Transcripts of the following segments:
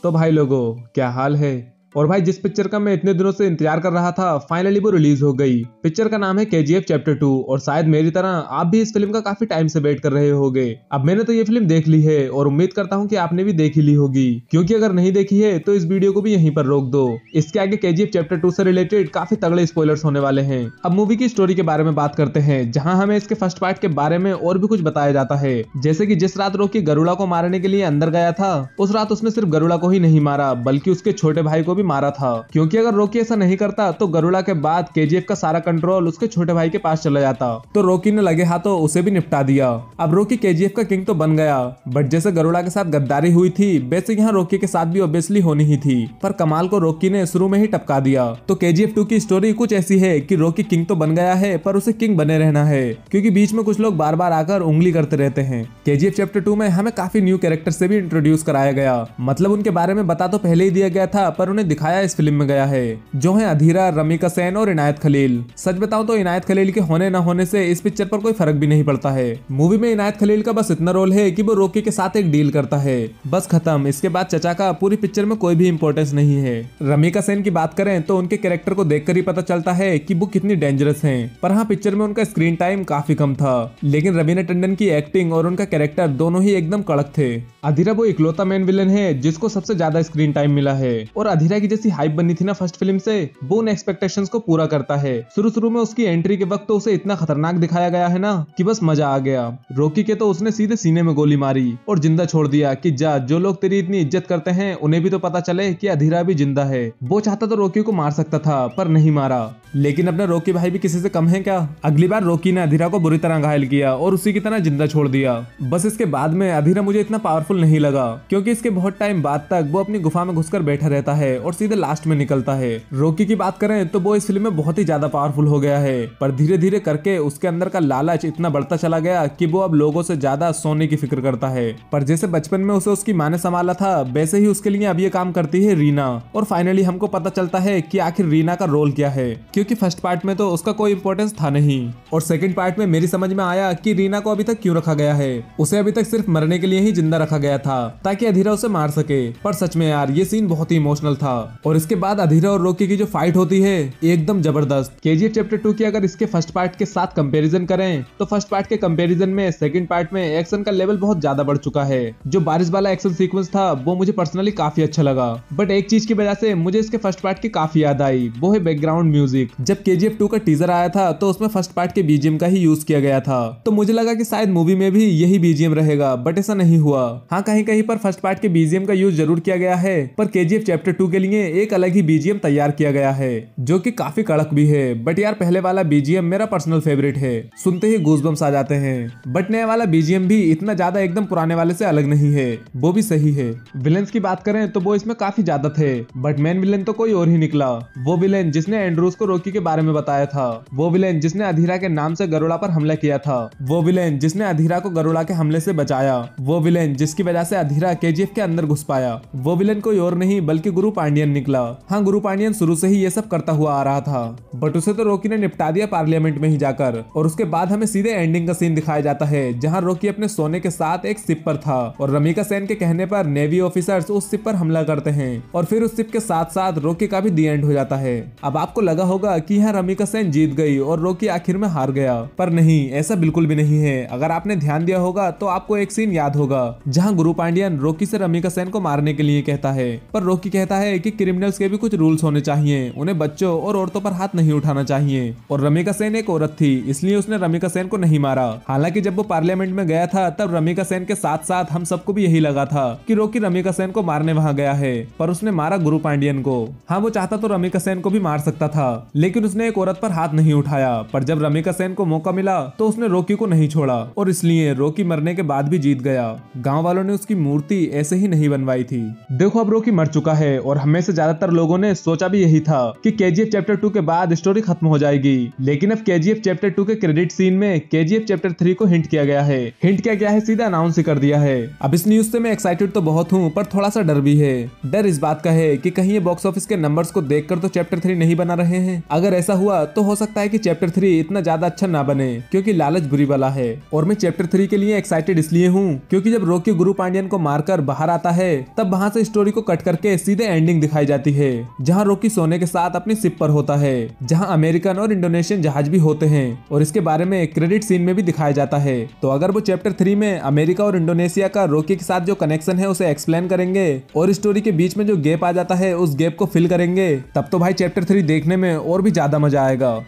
तो भाई लोगों, क्या हाल है। और भाई जिस पिक्चर का मैं इतने दिनों से इंतजार कर रहा था, फाइनली वो रिलीज हो गई। पिक्चर का नाम है KGF चैप्टर 2 और शायद मेरी तरह आप भी इस फिल्म का काफी टाइम से वेट कर रहे होगे। अब मैंने तो ये फिल्म देख ली है और उम्मीद करता हूँ कि आपने भी देख ही ली होगी, क्योंकि अगर नहीं देखी है तो इस वीडियो को भी यहीं पर रोक दो। इसके आगे KGF चैप्टर 2 से रिलेटेड काफी तगड़े स्पॉयलर्स होने वाले हैं। अब मूवी की स्टोरी के बारे में बात करते हैं, जहाँ हमें इसके फर्स्ट पार्ट के बारे में और भी कुछ बताया जाता है। जैसे कि जिस रात रॉकी गरुड़ा को मारने के लिए अंदर गया था, उस रात उसने सिर्फ गरुड़ा को ही नहीं मारा बल्कि उसके छोटे भाई को भी मारा था, क्योंकि अगर रॉकी ऐसा नहीं करता तो गरुड़ा के बाद KGF का सारा कंट्रोल उसके छोटे भाई के पास चला जाता। तो रॉकी ने लगे हाथों उसे भी निपटा दिया। अब रॉकी KGF का किंग तो बन गया, बट जैसे गरुड़ा के साथ गद्दारी हुई थी वैसे यहाँ रॉकी के साथ भी ऑब्वियसली होनी ही थी, पर कमाल को रॉकी ने शुरू में ही टपका दिया। तो KGF 2 की स्टोरी कुछ ऐसी है कि रॉकी किंग तो बन गया है पर उसे किंग बने रहना है, क्योंकि बीच में कुछ लोग बार बार आकर उंगली करते रहते हैं। KGF चैप्टर 2 में हमें काफी न्यू कैरेक्टर से भी इंट्रोड्यूस कराया गया, मतलब उनके बारे में बता तो पहले ही दिया गया था पर उन्हें दिखाया इस फिल्म में गया है, जो है अधीरा, रमीका सेन और इनायत खलील। सच बताऊं तो इनायत खलील के होने न होने से इस पिक्चर पर कोई फर्क भी नहीं पड़ता है। मूवी में इनायत खलील का बस इतना रोल है कि वो रॉकी के साथ एक डील करता है, बस खत्म। इसके बाद चचा का पूरी पिक्चर में कोई भी इंपॉर्टेंस नहीं है। रमीका सेन की बात करें तो उनके कैरेक्टर को देखकर ही पता चलता है कि वो कितनी डेंजरस हैं, पर हाँ पिक्चर में उनका स्क्रीन टाइम काफी कम था, लेकिन रवीना टंडन की एक्टिंग और उनका कैरेक्टर दोनों ही एकदम कड़क थे। अधीरा वो इकलौता मेन विलन है जिसको सबसे ज्यादा स्क्रीन टाइम मिला है, और अधीरा की जैसी हाइप बनी थी ना फर्स्ट फिल्म से, वो उन एक्सपेक्टेशंस को पूरा करता है। शुरू में उसकी एंट्री के वक्त तो उसे इतना खतरनाक दिखाया गया है ना कि बस मजा आ गया। रॉकी के तो उसने सीधे सीने में गोली मारी और जिंदा छोड़ दिया कि जा, जो लोग तेरी इतनी इज्जत करते हैं उन्हें भी तो पता चले कि अधीरा भी जिंदा है। वो चाहता तो रॉकी को मार सकता था पर नहीं मारा, लेकिन अपने रॉकी भाई भी किसी से कम है क्या। अगली बार रॉकी ने अधीरा को बुरी तरह घायल किया और उसी की तरह जिंदा छोड़ दिया। बस इसके बाद में अधीरा मुझे इतना पावरफुल नहीं लगा, क्योंकि इसके बहुत टाइम बाद तक वो अपनी गुफा में घुसकर बैठा रहता है और सीधे लास्ट में निकलता है। रॉकी की बात करें तो वो इस फिल्म में बहुत ही ज्यादा पावरफुल हो गया है, पर धीरे धीरे करके उसके अंदर का लालच इतना बढ़ता चला गया कि वो अब लोगों से ज्यादा सोने की फिक्र करता है। पर जैसे बचपन में उसे उसकी माँ ने संभाला था, वैसे ही उसके लिए अब ये काम करती है रीना। और फाइनली हमको पता चलता है कि आखिर रीना का रोल क्या है, क्योंकि फर्स्ट पार्ट में तो उसका कोई इंपॉर्टेंस था नहीं, और सेकंड पार्ट में मेरी समझ में आया कि रीना को अभी तक क्यों रखा गया है। उसे अभी तक सिर्फ मरने के लिए ही जिंदा रखा गया था ताकि अधीरा उसे मार सके। पर सच में यार ये सीन बहुत ही इमोशनल था। और इसके बाद अधीरा और रॉकी की जो फाइट होती है एकदम जबरदस्त। KGF चैप्टर 2 की अगर इसके फर्स्ट पार्ट के साथ कंपैरिजन करें तो फर्स्ट पार्ट के कंपैरिजन में सेकंड पार्ट में एक्शन का लेवल बहुत ज्यादा बढ़ चुका है। जो बारिश वाला एक्शन सीक्वेंस था वो मुझे पर्सनली काफी अच्छा लगा, बट एक चीज की वजह से मुझे इसके फर्स्ट पार्ट की काफी याद आई, वो है बैकग्राउंड म्यूजिक। जब KGF 2 का टीजर आया था तो उसमें फर्स्ट पार्ट के BGM का ही यूज किया गया था, तो मुझे लगा कि शायद मूवी में भी यही BGM रहेगा, बट ऐसा नहीं हुआ। हाँ कहीं कहीं पर फर्स्ट पार्ट के BGM का यूज जरूर किया गया है, पर KGF चैप्टर 2 के लिए एक अलग ही BGM तैयार किया गया है जो कि काफी कड़क भी है। बट यार पहले वाला BGM मेरा पर्सनल फेवरेट है, सुनते ही गूज़बम्स आ जाते हैं। बट नया वाला BGM भी इतना ज्यादा एकदम पुराने वाले से अलग नहीं है, वो भी सही है। विलेंस की बात करें तो वो इसमें काफी ज्यादा थे, बट मेन विलेन तो कोई और ही निकला। वो विलेन जिसने एंड्रूस को रॉकी के बारे में बताया था, वो विलेन जिसने अधीरा के नाम से गरुड़ा पर हमला किया था, वो विलेन जिसने अधीरा को गरुड़ा के हमले से बचाया, वो विलेन जिसकी वजह से अधीरा KGF के अंदर घुस पाया, वो विलेन कोई और नहीं बल्कि गुरु पांडियन निकला। हाँ गुरु पांडियन शुरू से ही ये सब करता हुआ आ रहा था, बट उसे तो रॉकी ने निपटा दिया पार्लियामेंट में ही जाकर। और उसके बाद हमें सीधे एंडिंग का सीन दिखाया जाता है जहां रॉकी अपने सोने के साथ एक शिप पर था और रमीका सेन के कहने पर नेवी ऑफिसर्स उस शिप पर हमला करते हैं, और फिर उस शिप के साथ साथ रॉकी का भी दी एंड हो जाता है। अब आपको लगा होगा कि यहाँ रमीका सेन जीत गई और रॉकी आखिर में हार गया, पर नहीं, ऐसा बिल्कुल भी नहीं है। अगर आपने ध्यान दिया होगा तो आपको एक सीन याद होगा जहाँ गुरु पांडियन रॉकी से रमीका सेन को मारने के लिए कहता है, पर रॉकी कहता है कि क्रिमिनल्स के भी कुछ रूल्स होने चाहिए, उन्हें बच्चों और औरतों पर हाथ नहीं उठाना चाहिए। और रमीका सेन एक औरत थी इसलिए उसने रमीका सेन को नहीं मारा। हालांकि जब वो पार्लियामेंट में गया था तब रमीका सेन के साथ साथ हम सबको भी यही लगा था कि रॉकी रमीका सेन को मारने वहां गया है, पर उसने मारा गुरु पांडियन को। हाँ वो चाहता तो रमीका सेन को भी मार सकता था, लेकिन उसने एक औरत पर हाथ नहीं उठाया। पर जब रमीका सेन को मौका मिला तो उसने रॉकी को नहीं छोड़ा, और इसलिए रॉकी मरने के बाद भी जीत गया। गाँव वालों ने उसकी मूर्ति ऐसे ही नहीं बनवाई थी। देखो अब रॉकी मर चुका है और में से ज्यादातर लोगों ने सोचा भी यही था कि केजीएफ चैप्टर 2 के बाद स्टोरी खत्म हो जाएगी, लेकिन अब केजीएफ चैप्टर 2 के क्रेडिट सीन में केजीएफ चैप्टर 3 को हिंट किया गया है। हिंट किया गया है, सीधा अनाउंस ही कर दिया है। अब इस न्यूज से मैं एक्साइटेड तो बहुत हूँ, पर थोड़ा सा डर भी है। डर इस बात का है कि कहीं ये बॉक्स ऑफिस के नंबर्स को देखकर तो चैप्टर 3 नहीं बना रहे हैं। अगर ऐसा हुआ तो हो सकता है कि चैप्टर 3 इतना ज्यादा अच्छा ना बने, क्योंकि लालच बुरी बला है। और मैं चैप्टर 3 के लिए एक्साइटेड इसलिए हूँ क्योंकि जब रॉकी गुरु पांडियन को मारकर बाहर आता है, तब वहां से स्टोरी को कट करके सीधे एंडिंग दिखाई जाती है, जहां रॉकी सोने के साथ अपनी शिप पर होता है, जहां अमेरिकन और इंडोनेशियन जहाज भी होते हैं, और इसके बारे में क्रेडिट सीन में भी दिखाया जाता है। तो अगर वो चैप्टर 3 में अमेरिका और इंडोनेशिया का रॉकी के साथ जो कनेक्शन है उसे एक्सप्लेन करेंगे और स्टोरी के बीच में जो गैप आ जाता है उस गैप को फिल करेंगे, तब तो भाई चैप्टर 3 देखने में और भी ज्यादा मजा आएगा।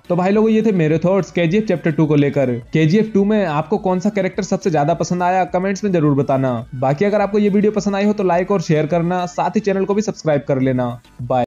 तो भाई लोगों, ये थे मेरे थॉट्स केजीएफ चैप्टर 2 को लेकर। केजीएफ 2 में आपको कौन सा कैरेक्टर सबसे ज्यादा पसंद आया, कमेंट्स में जरूर बताना। बाकी अगर आपको ये वीडियो पसंद आई हो तो लाइक और शेयर करना, साथ ही चैनल को भी सब्सक्राइब कर लेना। बाय।